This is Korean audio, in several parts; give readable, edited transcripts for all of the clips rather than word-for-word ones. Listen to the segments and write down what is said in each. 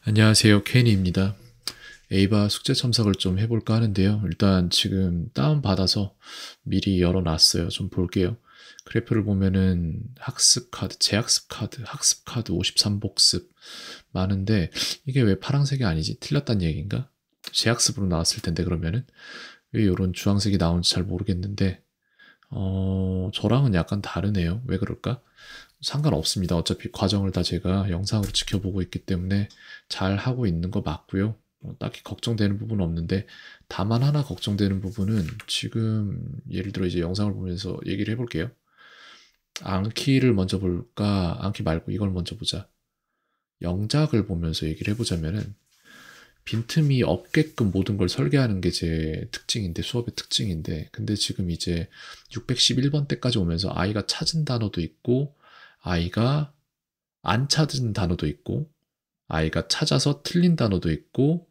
안녕하세요. 케니입니다. 에이바 숙제 첨삭을 좀 해볼까 하는데요. 일단 지금 다운받아서 미리 열어놨어요. 좀 볼게요. 그래프를 보면은 학습 카드, 재학습 카드, 학습 카드 53복습 많은데 이게 왜 파란색이 아니지? 틀렸단 얘기인가? 재학습으로 나왔을 텐데 그러면은 왜 이런 주황색이 나온지 잘 모르겠는데 저랑은 약간 다르네요. 왜 그럴까? 상관없습니다. 어차피 과정을 다 제가 영상으로 지켜보고 있기 때문에 잘 하고 있는 거 맞고요. 딱히 걱정되는 부분은 없는데 다만 하나 걱정되는 부분은 지금 예를 들어 이제 영상을 보면서 얘기를 해볼게요. 앙키를 먼저 볼까? 앙키 말고 이걸 먼저 보자. 영작을 보면서 얘기를 해보자면은 빈틈이 없게끔 모든 걸 설계하는 게 제 특징인데 수업의 특징인데 근데 지금 이제 611번 때까지 오면서 아이가 찾은 단어도 있고 아이가 안 찾은 단어도 있고 아이가 찾아서 틀린 단어도 있고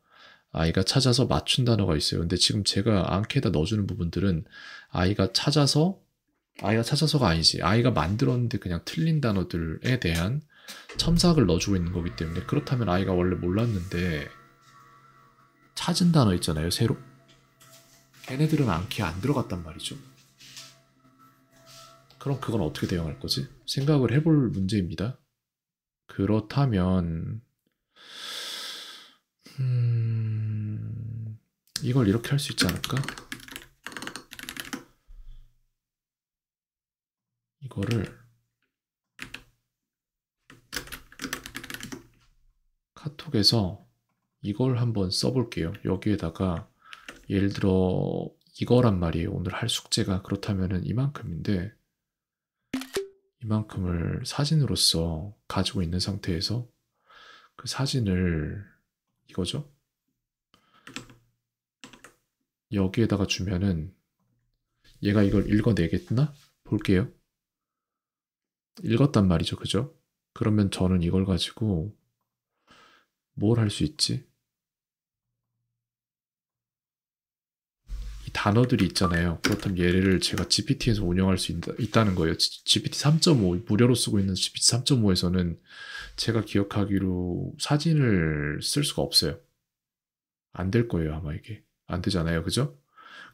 아이가 찾아서 맞춘 단어가 있어요. 근데 지금 제가 앙케에다 넣어주는 부분들은 아이가 찾아서 아이가 찾아서가 아니지 아이가 만들었는데 그냥 틀린 단어들에 대한 첨삭을 넣어주고 있는 거기 때문에 그렇다면 아이가 원래 몰랐는데 찾은 단어 있잖아요, 새로. 걔네들은 앙키에 안 들어갔단 말이죠. 그럼 그건 어떻게 대응할 거지? 생각을 해볼 문제입니다. 그렇다면 이걸 이렇게 할 수 있지 않을까? 이거를 카톡에서 이걸 한번 써볼게요. 여기에다가 예를 들어 이거란 말이에요. 오늘 할 숙제가 그렇다면은 이만큼인데 이만큼을 사진으로서 가지고 있는 상태에서 그 사진을 이거죠? 여기에다가 주면은 얘가 이걸 읽어내겠나? 볼게요. 읽었단 말이죠. 그죠? 그러면 저는 이걸 가지고 뭘 할 수 있지? 이 단어들이 있잖아요. 그렇다면 얘를 제가 GPT에서 운영할 수 있다는 거예요. GPT 3.5, 무료로 쓰고 있는 GPT 3.5에서는 제가 기억하기로 사진을 쓸 수가 없어요. 안 될 거예요, 아마 이게. 안 되잖아요. 그죠?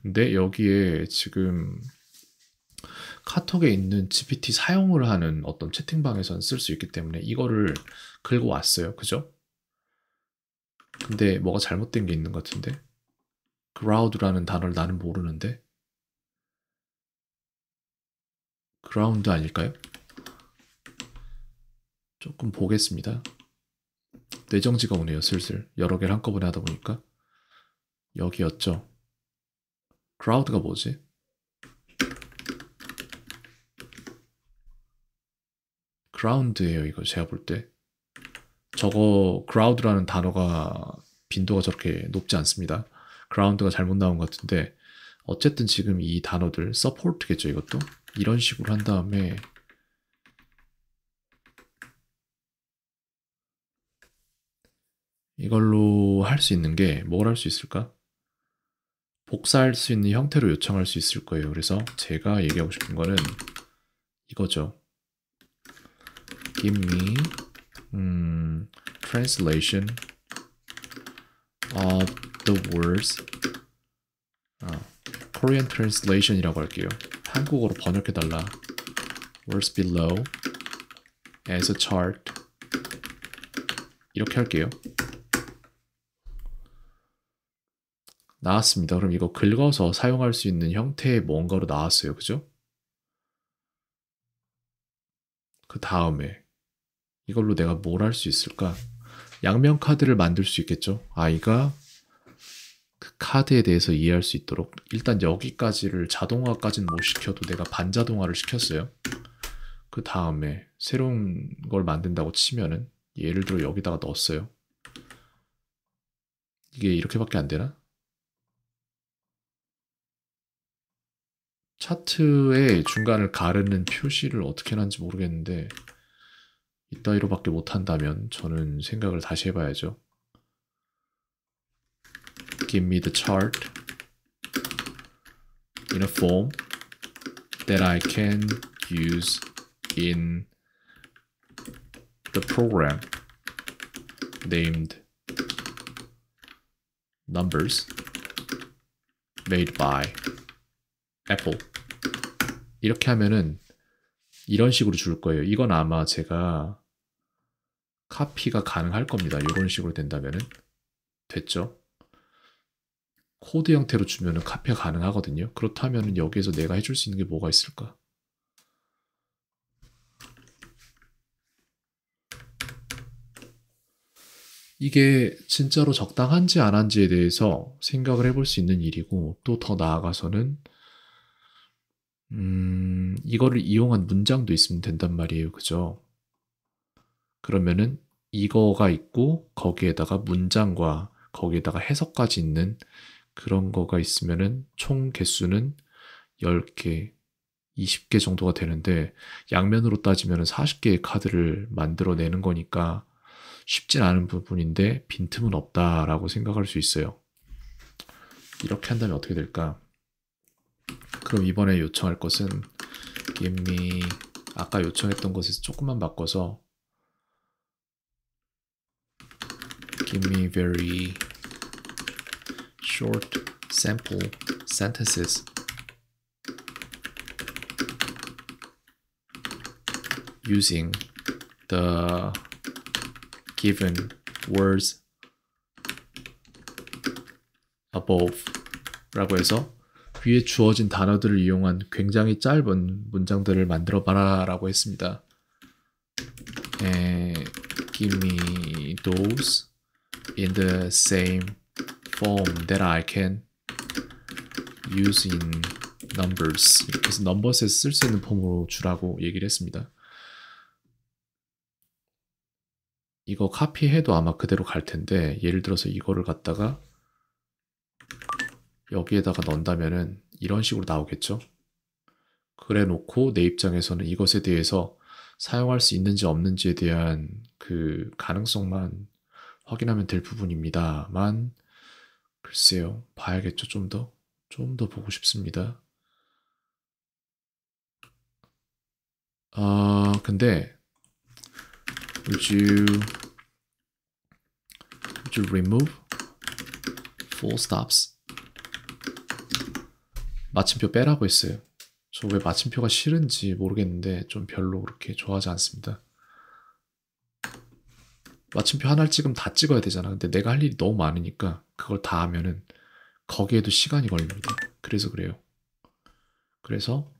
근데 여기에 지금 카톡에 있는 GPT 사용을 하는 어떤 채팅방에서는 쓸 수 있기 때문에 이거를 긁어 왔어요. 그죠? 근데 뭐가 잘못된 게 있는 것 같은데? 그라우드라는 단어를 나는 모르는데? 그라운드 아닐까요? 조금 보겠습니다. 뇌정지가 오네요, 슬슬. 여러 개를 한꺼번에 하다 보니까. 여기였죠. 크라우드가 뭐지? 그라운드예요, 이거 제가 볼 때. 저거 그라우드라는 단어가 빈도가 저렇게 높지 않습니다. 그라운드가 잘못 나온 것 같은데 어쨌든 지금 이 단어들 서포트겠죠, 이것도. 이런 식으로 한 다음에 이걸로 할 수 있는 게 뭘 할 수 있을까? 복사할 수 있는 형태로 요청할 수 있을 거예요. 그래서 제가 얘기하고 싶은 거는 이거죠. Give me translation of the words. Korean translation이라고 할게요. 한국어로 번역해달라. Words below as a chart. 이렇게 할게요. 나왔습니다. 그럼 이거 긁어서 사용할 수 있는 형태의 뭔가로 나왔어요. 그죠? 그 다음에 이걸로 내가 뭘 할 수 있을까? 양면 카드를 만들 수 있겠죠? 아이가 그 카드에 대해서 이해할 수 있도록 일단 여기까지를 자동화까지는 못 시켜도 내가 반자동화를 시켰어요. 그 다음에 새로운 걸 만든다고 치면은 예를 들어 여기다가 넣었어요. 이게 이렇게밖에 안 되나? 차트의 중간을 가르는 표시를 어떻게 하는지 모르겠는데 이따위로밖에 못한다면 저는 생각을 다시 해봐야죠. Give me the chart in a form that I can use in the program named numbers made by Apple. 이렇게 하면은 이런 식으로 줄 거예요. 이건 아마 제가 카피가 가능할 겁니다. 이런 식으로 된다면은. 됐죠? 코드 형태로 주면은 카피가 가능하거든요. 그렇다면은 여기에서 내가 해줄 수 있는 게 뭐가 있을까? 이게 진짜로 적당한지 안 한지에 대해서 생각을 해볼 수 있는 일이고, 또 더 나아가서는 이거를 이용한 문장도 있으면 된단 말이에요. 그죠? 그러면은 이거가 있고 거기에다가 문장과 거기에다가 해석까지 있는 그런 거가 있으면은 총 개수는 10개, 20개 정도가 되는데 양면으로 따지면은 40개의 카드를 만들어내는 거니까 쉽진 않은 부분인데 빈틈은 없다라고 생각할 수 있어요. 이렇게 한다면 어떻게 될까? 그럼 이번에 요청할 것은 give me 아까 요청했던 것에서 조금만 바꿔서 give me very short sample sentences using the given words above 라고 해서 위에 주어진 단어들을 이용한 굉장히 짧은 문장들을 만들어 봐라 라고 했습니다. Give me those in the same form that I can use in numbers. 이렇게 해서 numbers에서 쓸 수 있는 폼으로 주라고 얘기를 했습니다. 이거 카피해도 아마 그대로 갈 텐데 예를 들어서 이거를 갖다가 여기에다가 넣는다면은 이런 식으로 나오겠죠. 그래 놓고 내 입장에서는 이것에 대해서 사용할 수 있는지 없는지에 대한 그 가능성만 확인하면 될 부분입니다만 글쎄요. 봐야겠죠. 좀 더 보고 싶습니다. 근데 would you remove full stops? 마침표 빼라고 했어요. 저 왜 마침표가 싫은지 모르겠는데 좀 별로 그렇게 좋아하지 않습니다. 마침표 하나를 찍으면 다 찍어야 되잖아. 근데 내가 할 일이 너무 많으니까 그걸 다 하면은 거기에도 시간이 걸립니다. 그래서 그래요. 그래서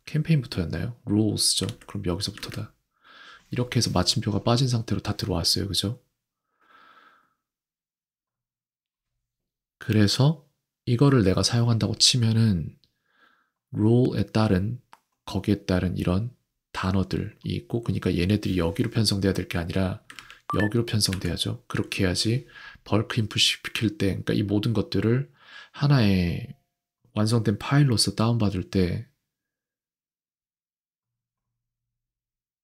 캠페인부터였나요? rules죠. 그럼 여기서부터다. 이렇게 해서 마침표가 빠진 상태로 다 들어왔어요. 그죠? 그래서 이거를 내가 사용한다고 치면은 rule에 따른 거기에 따른 이런 단어들이 있고 그러니까 얘네들이 여기로 편성돼야 될 게 아니라 여기로 편성돼야죠. 그렇게 해야지 벌크 인풋 시킬 때 그러니까 이 모든 것들을 하나의 완성된 파일로서 다운받을 때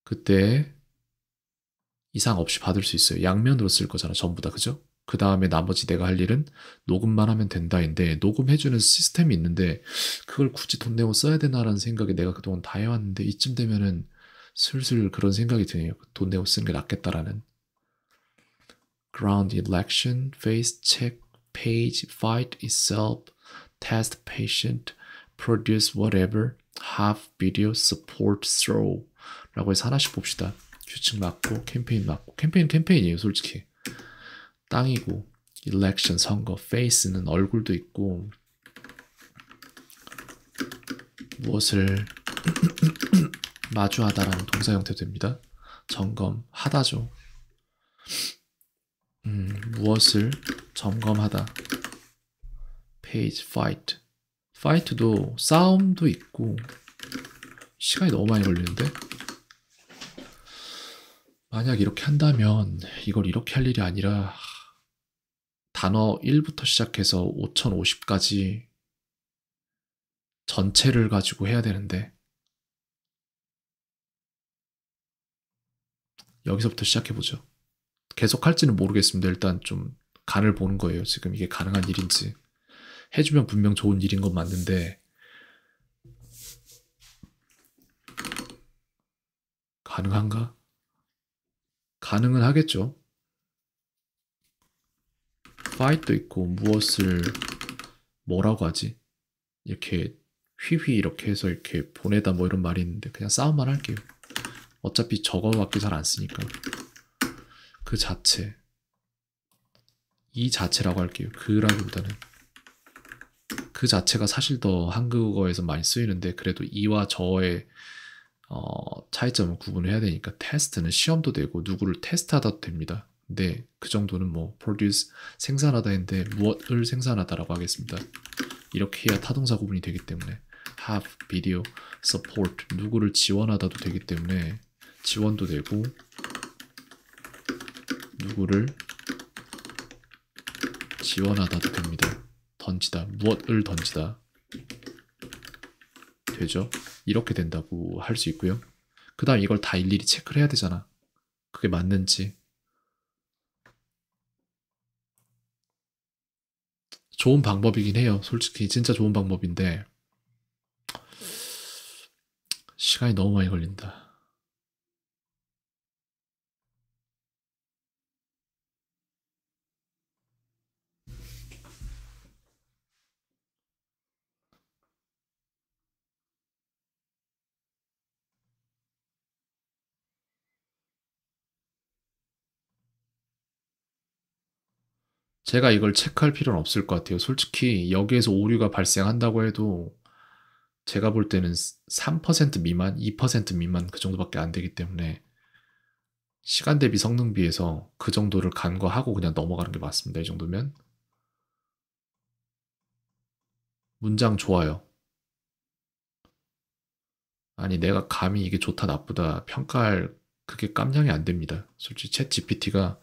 그때 이상 없이 받을 수 있어요. 양면으로 쓸 거잖아. 전부 다. 그죠? 그 다음에 나머지 내가 할 일은 녹음만 하면 된다인데 녹음해주는 시스템이 있는데 그걸 굳이 돈 내고 써야 되나라는 생각에 내가 그동안 다 해왔는데 이쯤 되면은 슬슬 그런 생각이 드네요. 돈 내고 쓰는 게 낫겠다라는. Ground election, face check, page, fight itself, test patient, produce whatever, have video, support, throw 라고 해서 하나씩 봅시다. 규칙 맞고 캠페인 맞고 캠페인이에요 솔직히. 땅이고 election 선거, face는 얼굴도 있고 무엇을 마주하다라는 동사 형태도 됩니다. 점검하다죠. 무엇을 점검하다. page, fight. fight도 싸움도 있고 시간이 너무 많이 걸리는데 만약 이렇게 한다면 이걸 이렇게 할 일이 아니라 단어 1부터 시작해서 5050까지 전체를 가지고 해야 되는데 여기서부터 시작해보죠. 계속 할지는 모르겠습니다. 일단 좀 간을 보는 거예요. 지금 이게 가능한 일인지. 해주면 분명 좋은 일인 건 맞는데 가능한가? 가능은 하겠죠. fight도 있고 무엇을 뭐라고 하지? 이렇게 휘휘 이렇게 해서 이렇게 보내다 뭐 이런 말이 있는데 그냥 싸움만 할게요. 어차피 저거밖에 잘 안 쓰니까. 그 자체. 이 자체라고 할게요. 그라기보다는. 그 자체가 사실 더 한국어에서 많이 쓰이는데 그래도 이와 저의 차이점을 구분해야 되니까 테스트는 시험도 되고 누구를 테스트하다도 됩니다. 근데 그 정도는 뭐 produce 생산하다 했는데 무엇을 생산하다라고 하겠습니다. 이렇게 해야 타동사 구분이 되기 때문에 have, video, support 누구를 지원하다도 되기 때문에 지원도 되고 누구를 지원하다도 됩니다. 던지다, 무엇을 던지다 되죠. 이렇게 된다고 할 수 있고요. 그 다음 이걸 다 일일이 체크를 해야 되잖아. 그게 맞는지. 좋은 방법이긴 해요. 솔직히 진짜 좋은 방법인데 시간이 너무 많이 걸린다. 제가 이걸 체크할 필요는 없을 것 같아요. 솔직히 여기에서 오류가 발생한다고 해도 제가 볼 때는 3% 미만, 2% 미만 그 정도밖에 안 되기 때문에 시간 대비 성능 비해서 그 정도를 간과하고 그냥 넘어가는 게 맞습니다. 이 정도면. 문장 좋아요. 아니 내가 감히 이게 좋다 나쁘다 평가할 그게 깜냥이 안 됩니다. 솔직히 챗 GPT가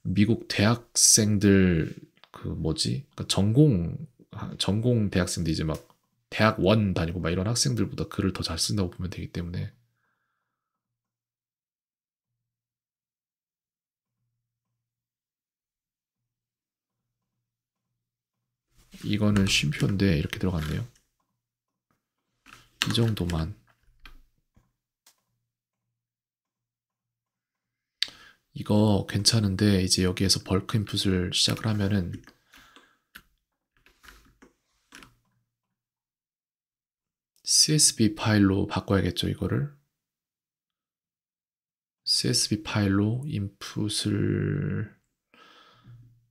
미국 대학생들 그 뭐지? 그러니까 전공 대학생들 이제 막 대학 원 다니고 막 이런 학생들보다 글을 더 잘 쓴다고 보면 되기 때문에 이거는 쉼표인데 이렇게 들어갔네요. 이 정도만. 이거 괜찮은데 이제 여기에서 벌크 인풋을 시작을 하면은 CSV 파일로 바꿔야겠죠, 이거를. CSV 파일로 인풋을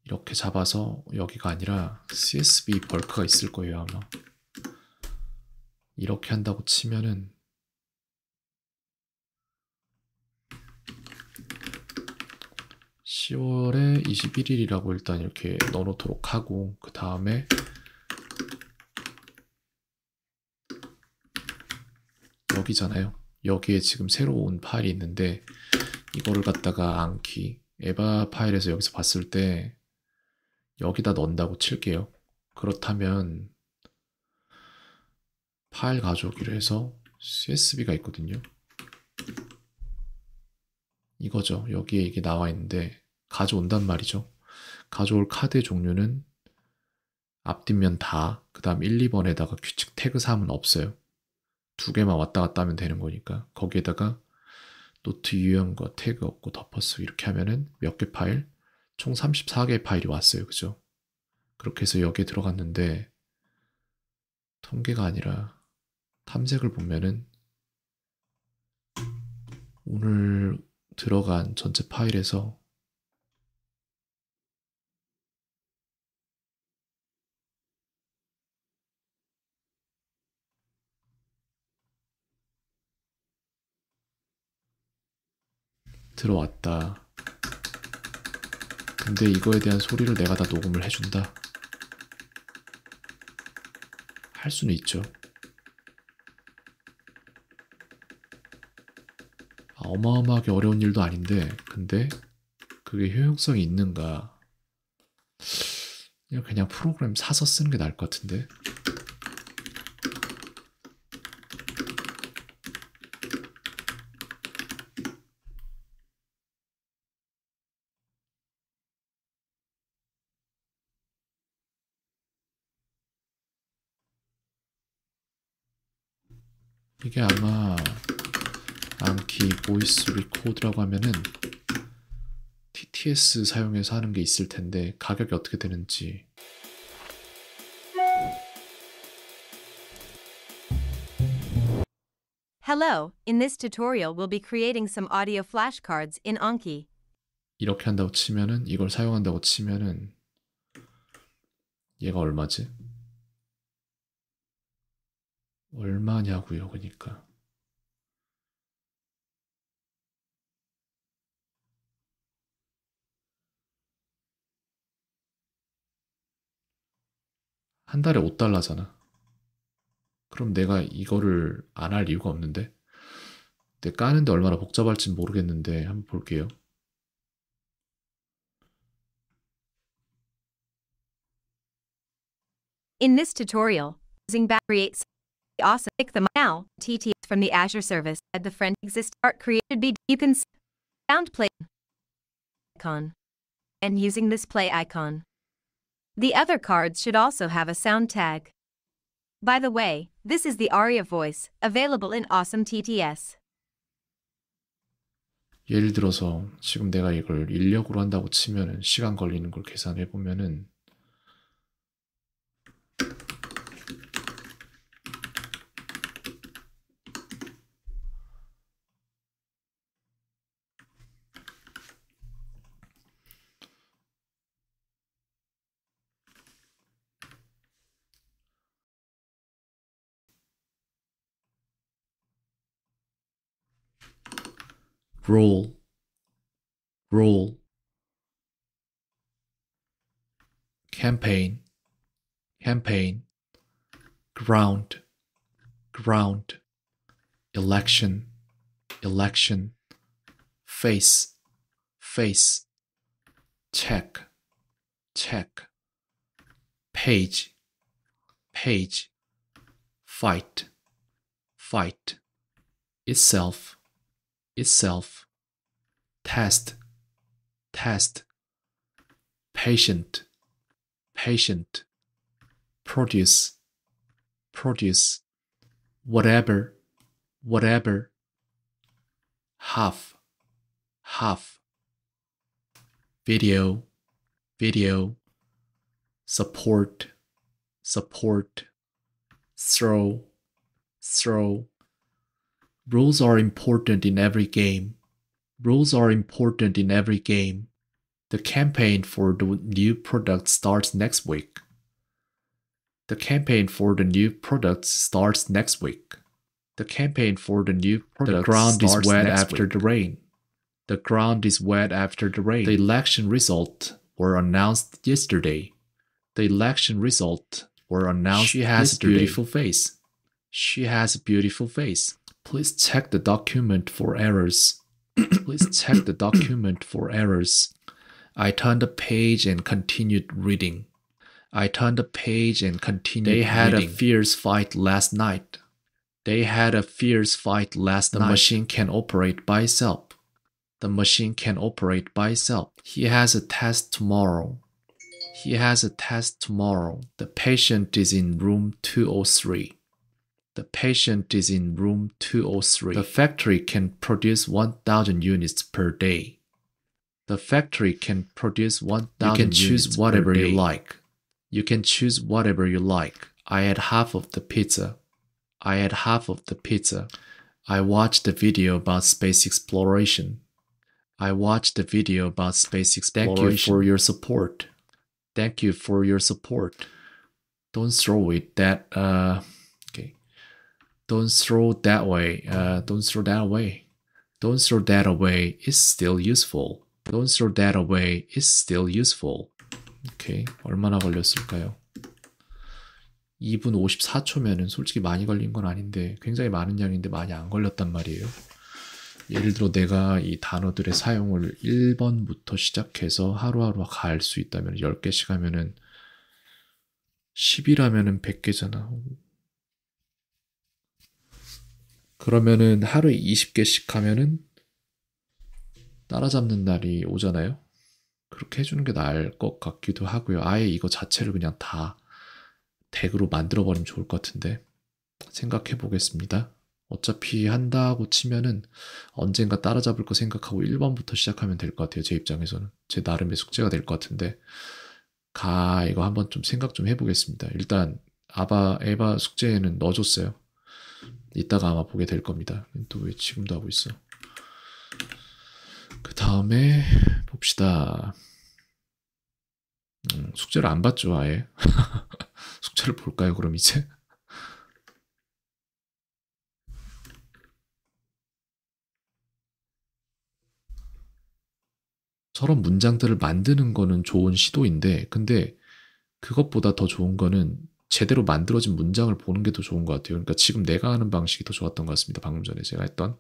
이렇게 잡아서 여기가 아니라 CSV 벌크가 있을 거예요, 아마. 이렇게 한다고 치면은 10월에 21일이라고 일단 이렇게 넣어놓도록 하고 그 다음에 여기잖아요. 여기에 지금 새로운 파일이 있는데 이거를 갖다가 안키 에바 파일에서 여기서 봤을 때 여기다 넣는다고 칠게요. 그렇다면 파일 가져오기로 해서 CSV가 있거든요. 이거죠. 여기에 이게 나와 있는데 가져온단 말이죠. 가져올 카드의 종류는 앞뒷면 다, 그 다음 1, 2번에다가 규칙 태그 3은 없어요. 두 개만 왔다 갔다 하면 되는 거니까 거기에다가 노트 유형과 태그 없고 덮어쓰 이렇게 하면은 몇 개 파일? 총 34개의 파일이 왔어요. 그죠? 그렇게 해서 여기에 들어갔는데 통계가 아니라 탐색을 보면은 오늘 들어간 전체 파일에서 들어왔다. 근데 이거에 대한 소리를 내가 다 녹음을 해준다. 할 수는 있죠. 어마어마하게 어려운 일도 아닌데 근데 그게 효용성이 있는가? 그냥 프로그램 사서 쓰는 게 나을 것 같은데. 이게 아마 안키 보이스 리코드라고 하면은 TTS 사용해서 하는 게 있을 텐데 가격이 어떻게 되는지. Hello, in this tutorial we'll be creating some audio flashcards in Anki. 이렇게 한다고 치면은, 이걸 사용한다고 치면은 얘가 얼마지? 얼마냐고요, 그러니까. 한 달에 $5잖아. 그럼 내가 이거를 안 할 이유가 없는데? 근데 까는데 얼마나 복잡할진 모르겠는데 한번 볼게요. In this tutorial, using back creates awesome pick them now TTS from the Azure service at the friend exist art created be you can sound play icon and using this play icon. The other cards should also have a sound tag. By the way, this is the Aria voice available in Awesome TTS. 예를 들어서 지금 내가 이걸 인력으로 한다고 치면은 시간 걸리는 걸 계산해 보면은 role, campaign, ground, election, face, check, page, fight, itself, test, patient, produce, whatever, half, video, support, throw. Rules are important in every game. The campaign for the new product starts next week. The ground is wet after the rain. The election results were announced yesterday. She has a beautiful face. Please check the document for errors. I turned the page and continued reading. They had a fierce fight last night. The machine can operate by itself. He has a test tomorrow. The patient is in room 203. The factory can produce 1,000 units per day. You can choose whatever you like. I had half of the pizza. I watched the video about space exploration. Thank you for your support. Don't throw it that okay. Don't throw that away. It's still useful. 오케이. 얼마나 걸렸을까요? 2분 54초면은 솔직히 많이 걸린 건 아닌데 굉장히 많은 양인데 많이 안 걸렸단 말이에요. 예를 들어 내가 이 단어들의 사용을 1번부터 시작해서 하루하루 갈 수 있다면 10개씩 하면은 10이라면은 100개잖아. 그러면은 하루에 20개씩 하면은 따라잡는 날이 오잖아요. 그렇게 해주는 게 나을 것 같기도 하고요. 아예 이거 자체를 그냥 다 덱으로 만들어버리면 좋을 것 같은데 생각해 보겠습니다. 어차피 한다고 치면은 언젠가 따라잡을 거 생각하고 1번부터 시작하면 될 것 같아요. 제 입장에서는. 제 나름의 숙제가 될 것 같은데 이거 한번 좀 생각 좀 해보겠습니다. 일단 에바 숙제에는 넣어줬어요. 이따가 아마 보게 될 겁니다. 또 왜 지금도 하고 있어? 그 다음에 봅시다. 숙제를 안 봤죠, 아예. 숙제를 볼까요, 그럼 이제? 저런 문장들을 만드는 거는 좋은 시도인데, 근데 그것보다 더 좋은 거는 제대로 만들어진 문장을 보는 게 더 좋은 것 같아요. 그러니까 지금 내가 하는 방식이 더 좋았던 것 같습니다. 방금 전에 제가 했던.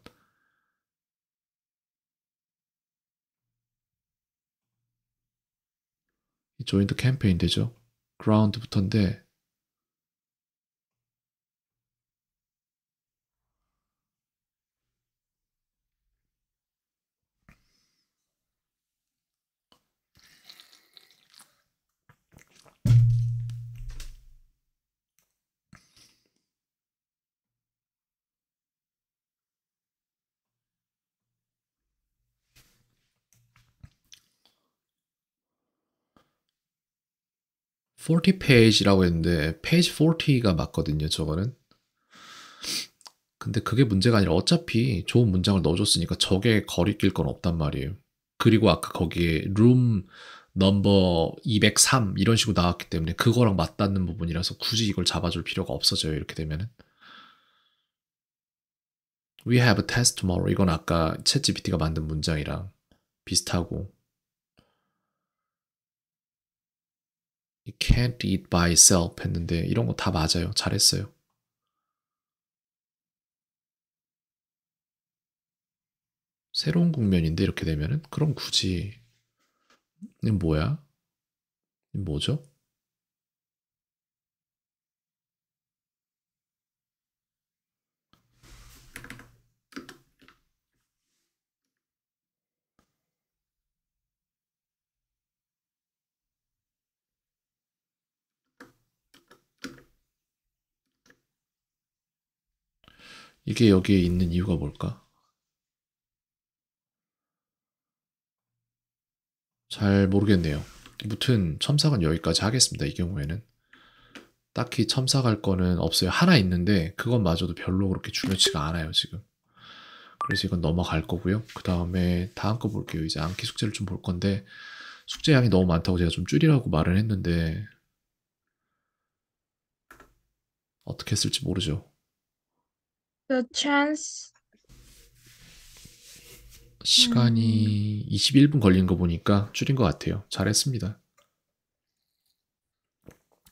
이 조인트 캠페인 되죠. 그라운드부터인데, (40) 페이지라고 했는데 페이지 (40가) 맞거든요, 저거는. 근데 그게 문제가 아니라 어차피 좋은 문장을 넣어줬으니까 저게 거리낄 건 없단 말이에요. 그리고 아까 거기에 룸 넘버 203 이런 식으로 나왔기 때문에 그거랑 맞닿는 부분이라서 굳이 이걸 잡아줄 필요가 없어져요. 이렇게 되면은. We have a test tomorrow. 이건 아까 챗GPT가 만든 문장이랑 비슷하고. It can't eat by itself 했는데 이런 거 다 맞아요. 잘했어요. 새로운 국면인데 이렇게 되면은 그럼 굳이 이건 뭐야? 이건 뭐죠? 이게 여기에 있는 이유가 뭘까? 잘 모르겠네요. 무튼 첨삭은 여기까지 하겠습니다. 이 경우에는. 딱히 첨삭할 거는 없어요. 하나 있는데 그것마저도 별로 그렇게 중요치가 않아요, 지금. 그래서 이건 넘어갈 거고요. 그 다음에 다음 거 볼게요. 이제 암기 숙제를 좀 볼 건데 숙제 양이 너무 많다고 제가 좀 줄이라고 말을 했는데 어떻게 했을지 모르죠. The chance. 시간이 21분 걸린 거 보니까 줄인 것 같아요. 잘했습니다.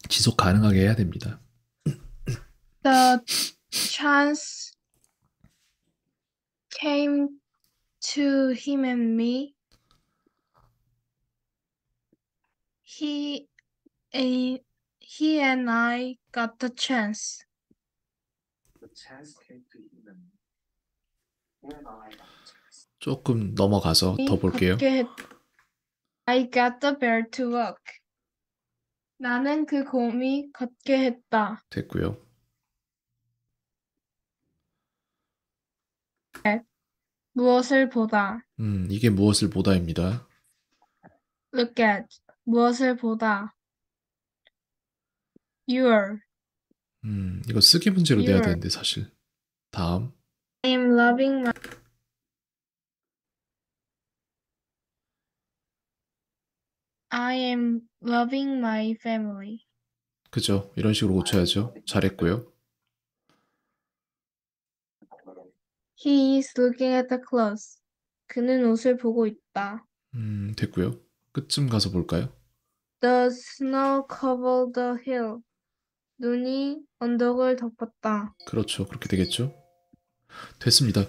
지속 가능하게 해야 됩니다. The chance came to him and me. He and I got the chance. 조금 넘어가서 더 볼게요. I got the bear to walk. 나는 그 곰이 걷게 했다. 됐고요. 무엇을 보다. 이게 무엇을 보다입니다. Look at. 무엇을 보다. Your. 이거 쓰기 문제로 내야 Your. 되는데 사실. 다음. I am loving my. I am loving my family. 그죠? 이런 식으로 고쳐야죠. 잘했고요. He is looking at the clothes. 그는 옷을 보고 있다. 됐고요. 끝쯤 가서 볼까요? The snow covered the hill. 눈이 언덕을 덮었다. 그렇죠. 그렇게 되겠죠? 됐습니다.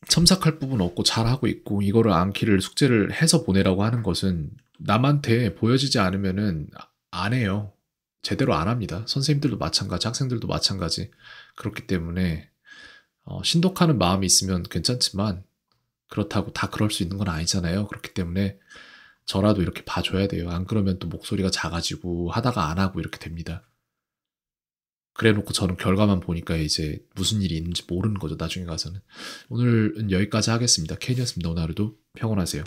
첨삭할 부분 없고 잘하고 있고 이거를 암기를 숙제를 해서 보내라고 하는 것은 남한테 보여지지 않으면은 안 해요. 제대로 안 합니다. 선생님들도 마찬가지, 학생들도 마찬가지. 그렇기 때문에 신독하는 마음이 있으면 괜찮지만 그렇다고 다 그럴 수 있는 건 아니잖아요. 그렇기 때문에 저라도 이렇게 봐줘야 돼요. 안 그러면 또 목소리가 작아지고 하다가 안 하고 이렇게 됩니다. 그래 놓고 저는 결과만 보니까 이제 무슨 일이 있는지 모르는 거죠, 나중에 가서는. 오늘은 여기까지 하겠습니다. 캔이었습니다. 오늘 하루도 평온하세요.